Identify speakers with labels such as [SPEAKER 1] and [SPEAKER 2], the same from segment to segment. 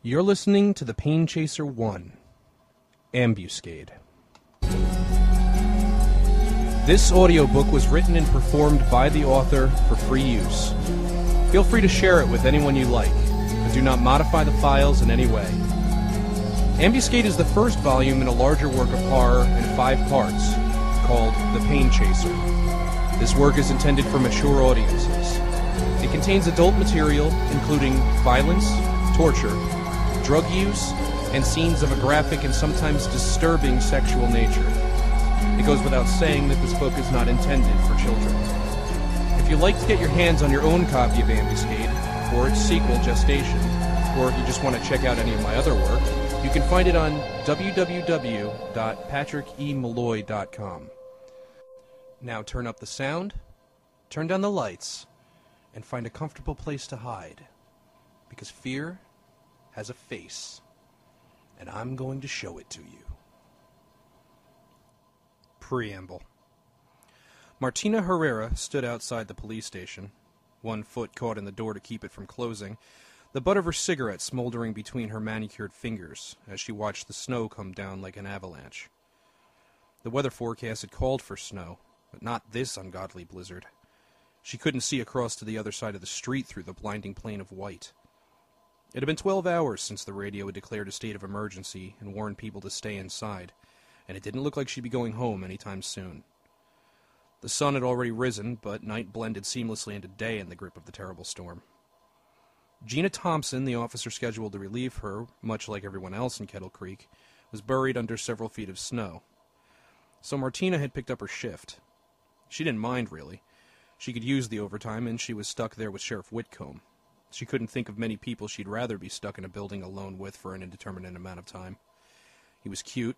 [SPEAKER 1] You're listening to The Pain Chaser 1, Ambuscade. This audiobook was written and performed by the author for free use. Feel free to share it with anyone you like, but do not modify the files in any way. Ambuscade is the first volume in a larger work of horror in 5 parts, called The Pain Chaser. This work is intended for mature audiences. It contains adult material, including violence, torture, drug use, and scenes of a graphic and sometimes disturbing sexual nature. It goes without saying that this book is not intended for children. If you'd like to get your hands on your own copy of Ambuscade, or its sequel, Gestation, or if you just want to check out any of my other work, you can find it on www.patrickemolloy.com. Now turn up the sound, turn down the lights, and find a comfortable place to hide, because fear has a face, and I'm going to show it to you. Preamble. Martina Herrera stood outside the police station, one foot caught in the door to keep it from closing, the butt of her cigarette smoldering between her manicured fingers as she watched the snow come down like an avalanche. The weather forecast had called for snow, but not this ungodly blizzard. She couldn't see across to the other side of the street through the blinding plane of white. It had been 12 hours since the radio had declared a state of emergency and warned people to stay inside, and it didn't look like she'd be going home anytime soon. The sun had already risen, but night blended seamlessly into day in the grip of the terrible storm. Gina Thompson, the officer scheduled to relieve her, much like everyone else in Kettle Creek, was buried under several feet of snow. So Martina had picked up her shift. She didn't mind, really. She could use the overtime, and she was stuck there with Sheriff Whitcomb. She couldn't think of many people she'd rather be stuck in a building alone with for an indeterminate amount of time. He was cute,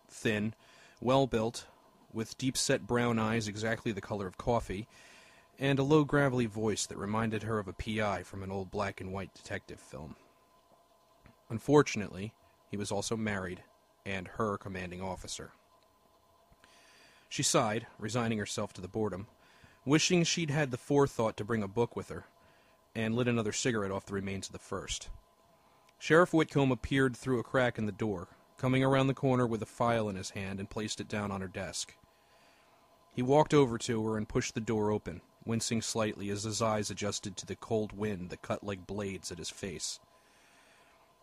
[SPEAKER 1] thin, well-built, with deep-set brown eyes exactly the color of coffee, and a low, gravelly voice that reminded her of a P.I. from an old black-and-white detective film. Unfortunately, he was also married, and her commanding officer. She sighed, resigning herself to the boredom, wishing she'd had the forethought to bring a book with her, and lit another cigarette off the remains of the first. Sheriff Whitcomb appeared through a crack in the door, coming around the corner with a file in his hand and placed it down on her desk. He walked over to her and pushed the door open, wincing slightly as his eyes adjusted to the cold wind that cut like blades at his face.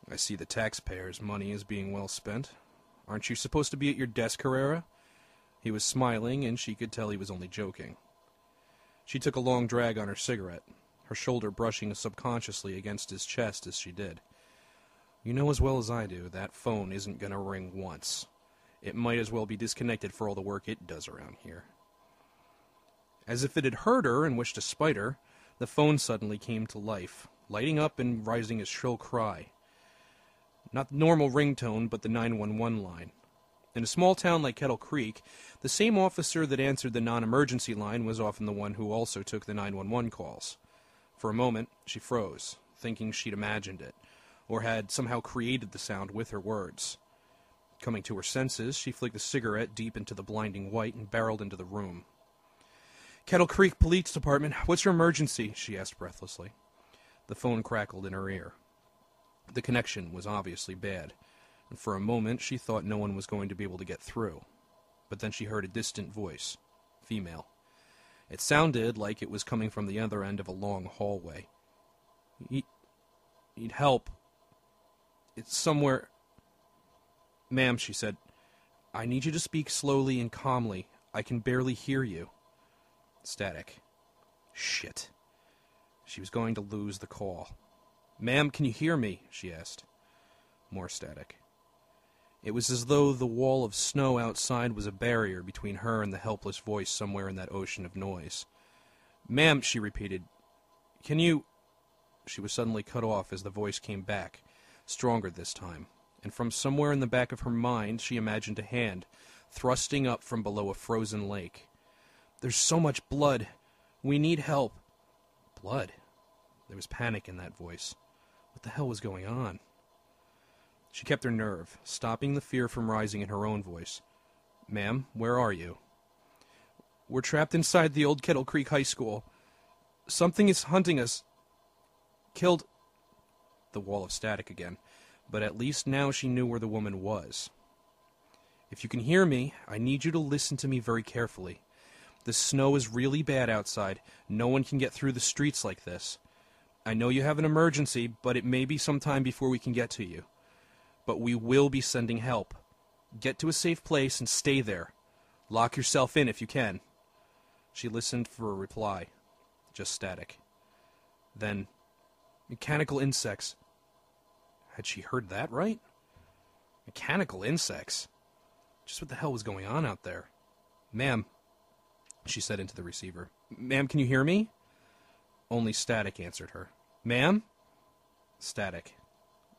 [SPEAKER 1] "I see the taxpayers' money is being well spent. Aren't you supposed to be at your desk, Herrera?" He was smiling, and she could tell he was only joking. She took a long drag on her cigarette, her shoulder brushing subconsciously against his chest as she did. "You know as well as I do, that phone isn't going to ring once. It might as well be disconnected for all the work it does around here." As if it had heard her and wished to spite her, the phone suddenly came to life, lighting up and rising a shrill cry. Not the normal ringtone, but the 911 line. In a small town like Kettle Creek, the same officer that answered the non-emergency line was often the one who also took the 911 calls. For a moment, she froze, thinking she'd imagined it, or had somehow created the sound with her words. Coming to her senses, she flicked the cigarette deep into the blinding white and barreled into the room. "Kettle Creek Police Department, what's your emergency?" she asked breathlessly. The phone crackled in her ear. The connection was obviously bad, and for a moment she thought no one was going to be able to get through. But then she heard a distant voice, female. It sounded like it was coming from the other end of a long hallway. Need help. It's somewhere." "Ma'am," she said, "I need you to speak slowly and calmly. I can barely hear you." Static. Shit. She was going to lose the call. "Ma'am, can you hear me?" she asked. More static. It was as though the wall of snow outside was a barrier between her and the helpless voice somewhere in that ocean of noise. "Ma'am," she repeated, "can you—" She was suddenly cut off as the voice came back, stronger this time, and from somewhere in the back of her mind she imagined a hand, thrusting up from below a frozen lake. "There's so much blood. We need help." Blood? There was panic in that voice. What the hell was going on? She kept her nerve, stopping the fear from rising in her own voice. "Ma'am, where are you?" "We're trapped inside the old Kettle Creek High School. Something is hunting us. Killed the wall of static again, but at least now she knew where the woman was. "If you can hear me, I need you to listen to me very carefully. The snow is really bad outside. No one can get through the streets like this. I know you have an emergency, but it may be some time before we can get to you. But we will be sending help. Get to a safe place and stay there. Lock yourself in if you can." She listened for a reply. Just static. Then, "Mechanical insects." Had she heard that right? Mechanical insects? Just what the hell was going on out there? "Ma'am," she said into the receiver. "Ma'am, can you hear me?" Only static answered her. "Ma'am?" Static.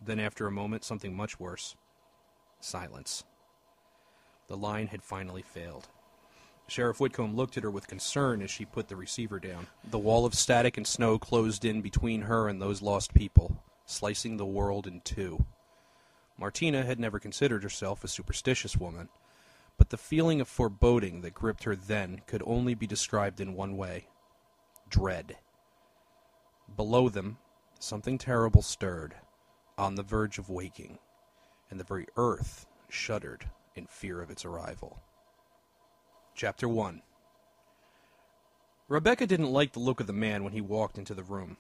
[SPEAKER 1] Then after a moment, something much worse. Silence. The line had finally failed. Sheriff Whitcomb looked at her with concern as she put the receiver down. The wall of static and snow closed in between her and those lost people, slicing the world in two. Martina had never considered herself a superstitious woman, but the feeling of foreboding that gripped her then could only be described in one way: dread. Below them, something terrible stirred, on the verge of waking, and the very earth shuddered in fear of its arrival. Chapter 1. Rebecca didn't like the look of the man when he walked into the room.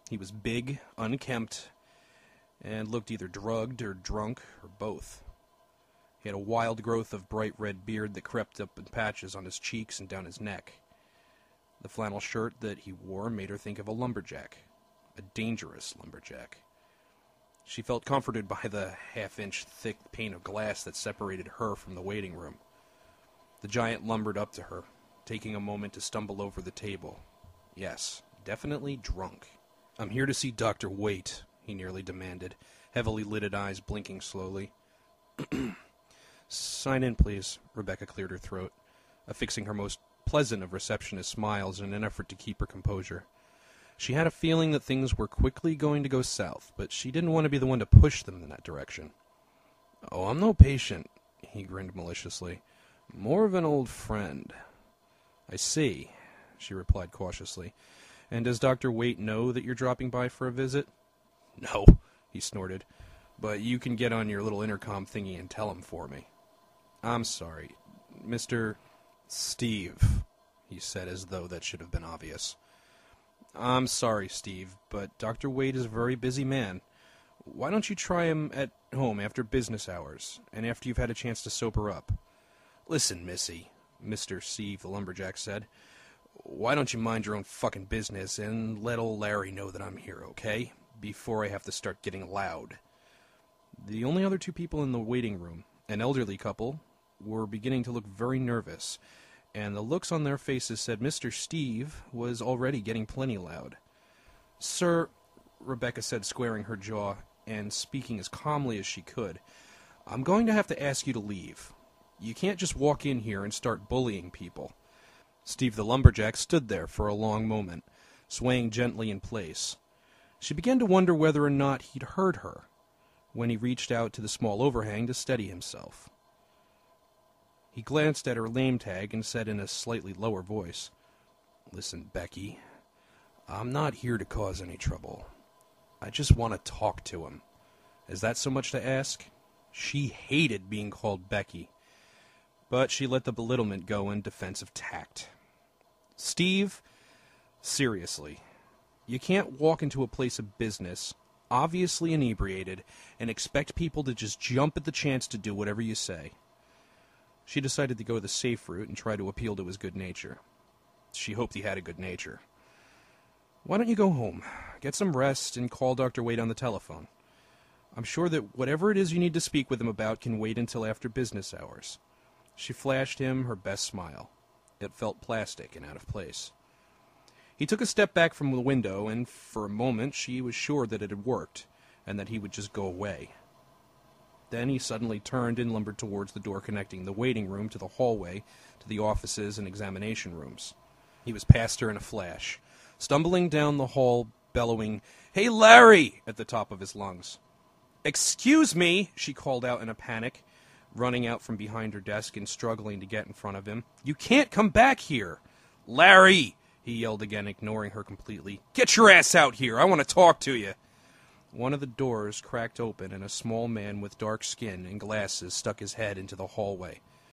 [SPEAKER 1] He was big, unkempt, and looked either drugged or drunk, or both. He had a wild growth of bright red beard that crept up in patches on his cheeks and down his neck. The flannel shirt that he wore made her think of a lumberjack, a dangerous lumberjack. She felt comforted by the half-inch thick pane of glass that separated her from the waiting room. The giant lumbered up to her, taking a moment to stumble over the table. Yes, definitely drunk. "I'm here to see Dr. Waite," he nearly demanded, heavily lidded eyes blinking slowly. "Sign in, please," Rebecca cleared her throat, affixing her most pleasant of receptionist smiles in an effort to keep her composure. She had a feeling that things were quickly going to go south, but she didn't want to be the one to push them in that direction. "Oh, I'm no patient," he grinned maliciously. "More of an old friend." "I see," she replied cautiously. "And does Dr. Waite know that you're dropping by for a visit?" "No," he snorted, "but you can get on your little intercom thingy and tell him for me." "I'm sorry, Mr. Steve," he said as though that should have been obvious. "I'm sorry, Steve, but Dr. Waite is a very busy man. Why don't you try him at home after business hours, and after you've had a chance to sober up?" "Listen, Missy," Mr. Steve the lumberjack said, "why don't you mind your own fucking business and let old Larry know that I'm here, okay? Before I have to start getting loud." The only other two people in the waiting room, an elderly couple, were beginning to look very nervous, and the looks on their faces said Mr. Steve was already getting plenty loud. "Sir," Rebecca said, squaring her jaw and speaking as calmly as she could, "I'm going to have to ask you to leave. You can't just walk in here and start bullying people." Steve the lumberjack stood there for a long moment, swaying gently in place. She began to wonder whether or not he'd heard her, when he reached out to the small overhang to steady himself. He glanced at her name tag and said in a slightly lower voice, "Listen, Becky, I'm not here to cause any trouble. I just want to talk to him. Is that so much to ask?" She hated being called Becky, but she let the belittlement go in defense of tact. "Steve, seriously, you can't walk into a place of business, obviously inebriated, and expect people to just jump at the chance to do whatever you say." She decided to go the safe route and try to appeal to his good nature. She hoped he had a good nature. "Why don't you go home, get some rest, and call Dr. Waite on the telephone? I'm sure that whatever it is you need to speak with him about can wait until after business hours." She flashed him her best smile. It felt plastic and out of place. He took a step back from the window, and for a moment she was sure that it had worked, and that he would just go away. Then he suddenly turned and lumbered towards the door connecting the waiting room to the hallway, to the offices and examination rooms. He was past her in a flash, stumbling down the hall, bellowing, "Hey, Larry!" at the top of his lungs. "Excuse me!" she called out in a panic, running out from behind her desk and struggling to get in front of him. "You can't come back here!" "Larry!" he yelled again, ignoring her completely. "Get your ass out here! I want to talk to you!" one of the doors cracked open and a small man with dark skin and glasses stuck his head into the hallway.